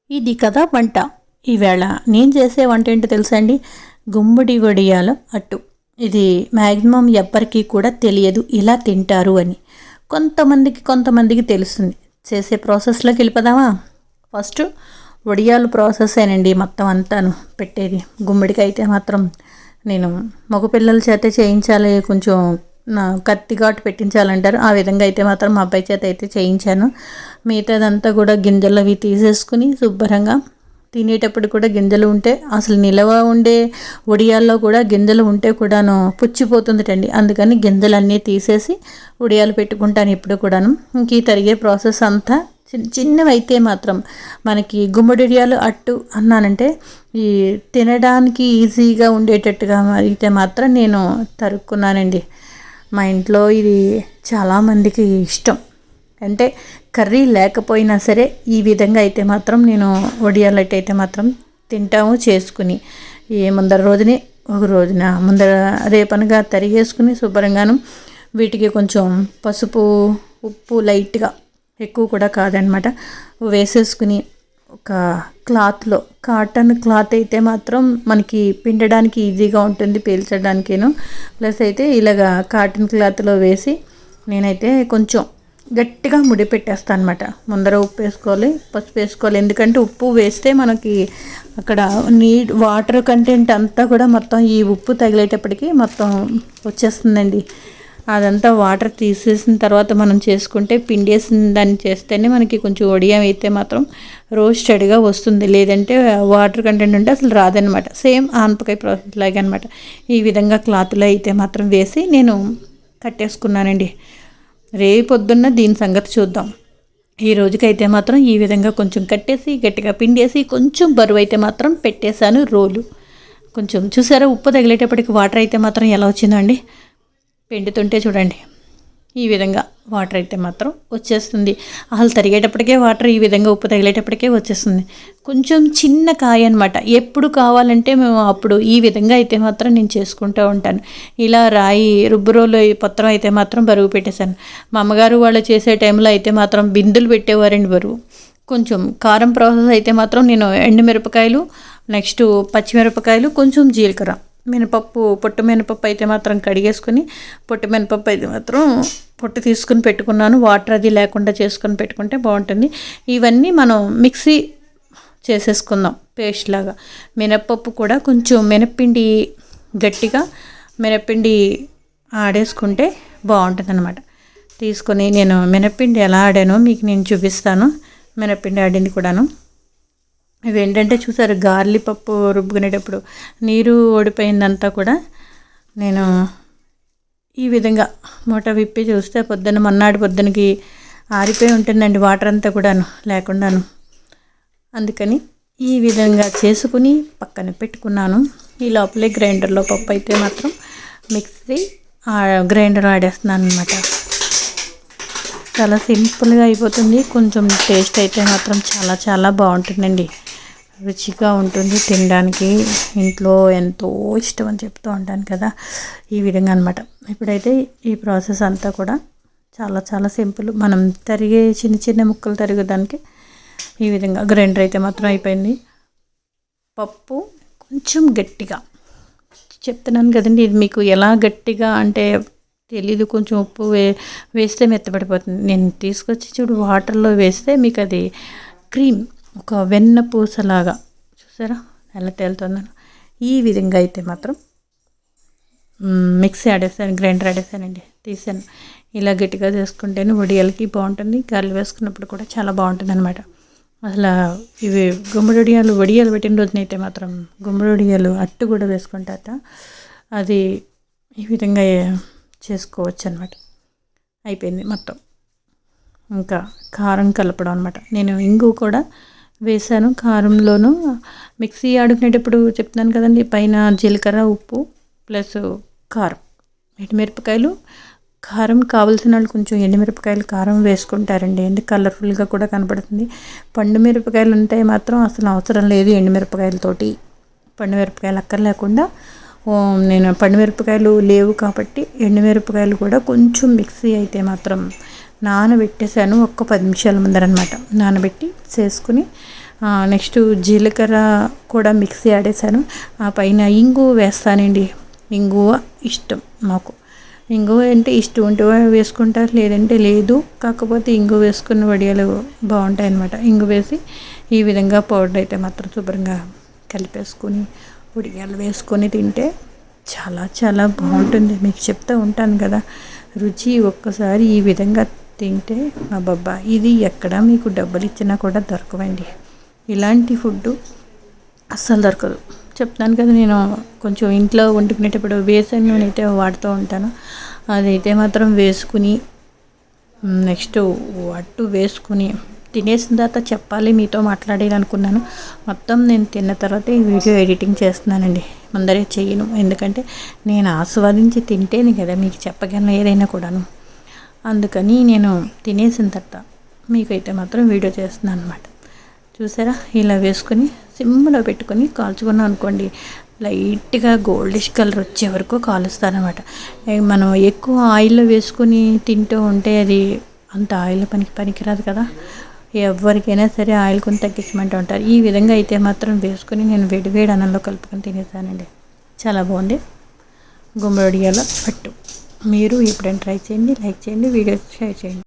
ఇది కదా వంట. ఈవేళ నేను చేసే వంట ఏంటో తెలుసా అండి? గుమ్మడి వడియాల అట్టు. ఇది మ్యాక్సిమం ఎవ్వరికీ కూడా తెలియదు ఇలా తింటారు అని. కొంతమందికి తెలుస్తుంది. చేసే ప్రాసెస్లోకి వెళ్ళిపోదామా? ఫస్ట్ వడియాలు ప్రాసెసేనండి మొత్తం అంతాను పెట్టేది. గుమ్మడికి అయితే మాత్రం నేను మగపిల్లల చేత చేయించాలి, కొంచెం కత్తి ఘాటు పెట్టించాలంటారు. ఆ విధంగా అయితే మాత్రం మా అబ్బాయి చేత అయితే చేయించాను. మిగతాదంతా కూడా గింజలు అవి తీసేసుకుని శుభ్రంగా తినేటప్పుడు కూడా గింజలు ఉంటే అసలు నిలవ ఉండే వడియాల్లో కూడా గింజలు ఉంటే కూడాను పుచ్చిపోతుందటండి. అందుకని గింజలన్నీ తీసేసి వడియాలు పెట్టుకుంటాను ఇప్పుడు కూడాను. ఇంక ఈ తరిగే ప్రాసెస్ అంతా చిన్నవి అయితే మాత్రం మనకి గుమ్మడి వడియాలు అట్టు అన్నానంటే ఈ తినడానికి ఈజీగా ఉండేటట్టుగా అయితే మాత్రం నేను తరుక్కున్నానండి. మా ఇంట్లో ఇది చాలామందికి ఇష్టం. అంటే కర్రీ లేకపోయినా సరే ఈ విధంగా అయితే మాత్రం నేను వడియాలట్టు అయితే మాత్రం తింటాము చేసుకుని. ముందర రోజునే ఒక రోజున ముందర రేపనగా తరిగేసుకుని శుభ్రంగాను వీటికి కొంచెం పసుపు ఉప్పు లైట్గా, ఎక్కువ కూడా కాదనమాట, వేసేసుకుని ఒక క్లాత్లో, కాటన్ క్లాత్ అయితే మాత్రం మనకి పిండడానికి ఈజీగా ఉంటుంది, పీల్చడానికేను. ప్లస్ అయితే ఇలాగా కాటన్ క్లాత్లో వేసి నేనైతే కొంచెం గట్టిగా ముడి పెట్టేస్తాను అనమాట. ముందర ఉప్పు వేసుకోవాలి, పసుపు వేసుకోవాలి. ఎందుకంటే ఉప్పు వేస్తే మనకి అక్కడ వాటర్ కంటెంట్ అంతా కూడా మొత్తం ఈ ఉప్పు తగిలేటప్పటికి మొత్తం వచ్చేస్తుందండి. అదంతా వాటర్ తీసేసిన తర్వాత మనం చేసుకుంటే, పిండేసిన దాన్ని చేస్తేనే మనకి కొంచెం వడియం అయితే మాత్రం రోస్టెడ్గా వస్తుంది. లేదంటే వాటర్ కంటెంట్ ఉంటే అసలు రాదనమాట. సేమ్ ఆనపకాయ ప్రాసెస్ లాగే అనమాట. ఈ విధంగా క్లాత్లో అయితే మాత్రం వేసి నేను కట్టేసుకున్నానండి. రేపొద్దున్న దీని సంగతి చూద్దాం. ఈ రోజుకైతే మాత్రం ఈ విధంగా కొంచెం కట్టేసి గట్టిగా పిండేసి కొంచెం బరువు అయితే మాత్రం పెట్టేశాను రోలు. కొంచెం చూసారా ఉప్పు తగిలేటప్పటికి వాటర్ అయితే మాత్రం ఎలా వచ్చిందండి. పిండుతుంటే చూడండి ఈ విధంగా వాటర్ అయితే మాత్రం వచ్చేస్తుంది. అసలు తరిగేటప్పటికే వాటర్ ఈ విధంగా ఉప్పు తగిలేటప్పటికే వచ్చేస్తుంది. కొంచెం చిన్న కాయ అనమాట. ఎప్పుడు కావాలంటే మేము అప్పుడు ఈ విధంగా అయితే మాత్రం నేను చేసుకుంటూ ఉంటాను. ఇలా రాయి రుబ్బురోలు పత్రం అయితే మాత్రం బరువు పెట్టేశాను. మా అమ్మగారు వాళ్ళు చేసే టైంలో అయితే మాత్రం బిందులు పెట్టేవారండి బరువు. కొంచెం కారం ప్రాసెస్ అయితే మాత్రం నేను ఎండుమిరపకాయలు, నెక్స్ట్ పచ్చిమిరపకాయలు, కొంచెం జీలకర్ర, మినపప్పు, పొట్టు మినపప్పు అయితే మాత్రం కడిగేసుకుని పొట్టు మినపప్పు అయితే మాత్రం పొట్టు తీసుకుని పెట్టుకున్నాను. వాటర్ అది లేకుండా చేసుకొని పెట్టుకుంటే బాగుంటుంది. ఇవన్నీ మనం మిక్సీ చేసేసుకుందాం పేస్ట్ లాగా. మినపప్పు కూడా కొంచెం మినప్పిండి గట్టిగా మినప్పిండి ఆడేసుకుంటే బాగుంటుంది అనమాట. తీసుకొని నేను మినప్పిండి ఎలా ఆడానో మీకు నేను చూపిస్తాను. మినప్పిండి ఆడింది కూడాను. ఇవి ఏంటంటే చూసారు, గార్లీ పప్పు రుబ్బుకునేటప్పుడు నీరు ఓడిపోయిందంతా కూడా నేను ఈ విధంగా మూట విప్పి చూస్తే మన్నాడు పొద్దునకి ఆరిపోయి ఉంటుందండి వాటర్ అంతా కూడాను లేకుండాను. అందుకని ఈ విధంగా చేసుకుని పక్కన పెట్టుకున్నాను. ఈ లోపలే గ్రైండర్లో పప్పు అయితే మాత్రం మిక్సీ గ్రైండర్ ఆడేస్తున్నాను అనమాట. చాలా సింపుల్గా అయిపోతుంది. కొంచెం టేస్ట్ అయితే మాత్రం చాలా చాలా బాగుంటుందండి. రుచిగా ఉంటుంది తినడానికి. ఇంట్లో ఎంతో ఇష్టం అని చెప్తూ ఉంటాను కదా, ఈ విధంగా అనమాట. ఇప్పుడైతే ఈ ప్రాసెస్ అంతా కూడా చాలా చాలా సింపుల్. మనం తరిగే చిన్న చిన్న ముక్కలు తరిగేదానికి ఈ విధంగా గ్రైండర్ అయితే మాత్రం అయిపోయింది. పప్పు కొంచెం గట్టిగా చెప్తున్నాను కదండి, ఇది మీకు ఎలా గట్టిగా అంటే తెలీదు. కొంచెం ఉప్పు వేస్తే మెత్తబడిపోతుంది. నేను తీసుకొచ్చి చూడు వాటర్లో వేస్తే మీకు అది క్రీమ్, ఒక వెన్న పూసలాగా చూసారా ఎలా తేలుతుందని. ఈ విధంగా అయితే మాత్రం మిక్సీ ఆడేసాను, గ్రైండర్ ఆడేసానండి, తీసాను. ఇలా గట్టిగా చేసుకుంటేనే వడియాలకి బాగుంటుంది. గారెలు వేసుకున్నప్పుడు కూడా చాలా బాగుంటుంది అనమాట. అసలు ఇవి గుమ్మడి వడియాలు పెట్టిన రోజునైతే మాత్రం గుమ్మడి వడియాలు అట్టు కూడా వేసుకుంటారట. అది ఈ విధంగా చేసుకోవచ్చు అనమాట. అయిపోయింది మొత్తం. ఇంకా కారం కలపడం అనమాట. నేను ఇంగు కూడా వేసాను కారంలోను. మిక్సీ ఆడుకునేటప్పుడు చెప్తున్నాను కదండి, పైన జీలకర్ర, ఉప్పు ప్లస్ కారం, ఎండుమిరపకాయలు, కారం కావాల్సిన వాళ్ళు కొంచెం ఎండుమిరపకాయలు కారం వేసుకుంటారండి. ఎందుకు కలర్ఫుల్గా కూడా కనపడుతుంది. పండు మిరపకాయలు ఉంటే మాత్రం అసలు అవసరం లేదు. ఎండుమిరపకాయలతోటి పండు మిరపకాయలు అక్కర్లేకుండా నేను పండుమిరపకాయలు లేవు కాబట్టి ఎండుమిరపకాయలు కూడా కొంచెం మిక్సీ అయితే మాత్రం నానబెట్టేసాను. ఒక్క 10 నిమిషాల ముందరనమాట నానబెట్టి చేసుకుని నెక్స్ట్ జీలకర్ర కూడా మిక్సీ ఆడేసాను. ఆ పైన ఇంగువ వేస్తానండి. ఇంగువ ఇష్టం నాకు. ఇంగువ అంటే ఇష్టం ఉంటే వేసుకుంటారు, లేదంటే లేదు. కాకపోతే ఇంగువ వేసుకున్న వడియాలు బాగుంటాయి అన్నమాట. ఇంగువ వేసి ఈ విధంగా పౌడర్ అయితే మాత్రం శుభ్రంగా కలిపేసుకొని వడియాలు వేసుకొని తింటే చాలా చాలా బాగుంటుంది. మీకు చెప్తూ ఉంటాను కదా, రుచి ఒక్కసారి ఈ విధంగా తింటే అబ్బబ్బా, ఇది ఎక్కడ మీకు డబ్బులు ఇచ్చినా కూడా దొరకవండి. ఇలాంటి ఫుడ్డు అస్సలు దొరకదు. చెప్తాను కదా, నేను కొంచెం ఇంట్లో వండుకునేటప్పుడు వేసన్ నూనె అయితే వాడుతూ ఉంటాను. అదైతే మాత్రం వేసుకుని నెక్స్ట్ అట్టు వేసుకుని తినేసిన తర్వాత చెప్పాలి, మీతో మాట్లాడాలనుకున్నాను. మొత్తం నేను తిన్న తర్వాత ఈ వీడియో ఎడిటింగ్ చేస్తున్నానండి. ముందరే చేయను, ఎందుకంటే నేను ఆస్వాదించి తింటేనే కదా మీకు చెప్పగలను ఏదైనా కూడాను. అందుకని నేను తినేసిన తర్వాత మీకైతే మాత్రం వీడియో చేస్తున్నాను అనమాట. చూసారా, ఇలా వేసుకొని సిమ్లో పెట్టుకొని కాల్చుకున్నాం అనుకోండి, లైట్గా గోల్డిష్ కలర్ వచ్చే వరకు కాలుస్తానమాట. మనం ఎక్కువ ఆయిల్లో వేసుకొని తింటూ ఉంటే అది అంత ఆయిల్ పనికిరాదు కదా. ఎవరికైనా సరే ఆయిల్ కొని తగ్గించమంటూ ఉంటారు. ఈ విధంగా అయితే మాత్రం వేసుకొని నేను వేడి అన్నంలో కలుపుకొని తినేసానండి. చాలా బాగుంది గుమ్మడి వడియాల అట్టు. మీరు ఎప్పుడైనా ట్రై చేయండి, లైక్ చేయండి, వీడియో షేర్ చేయండి.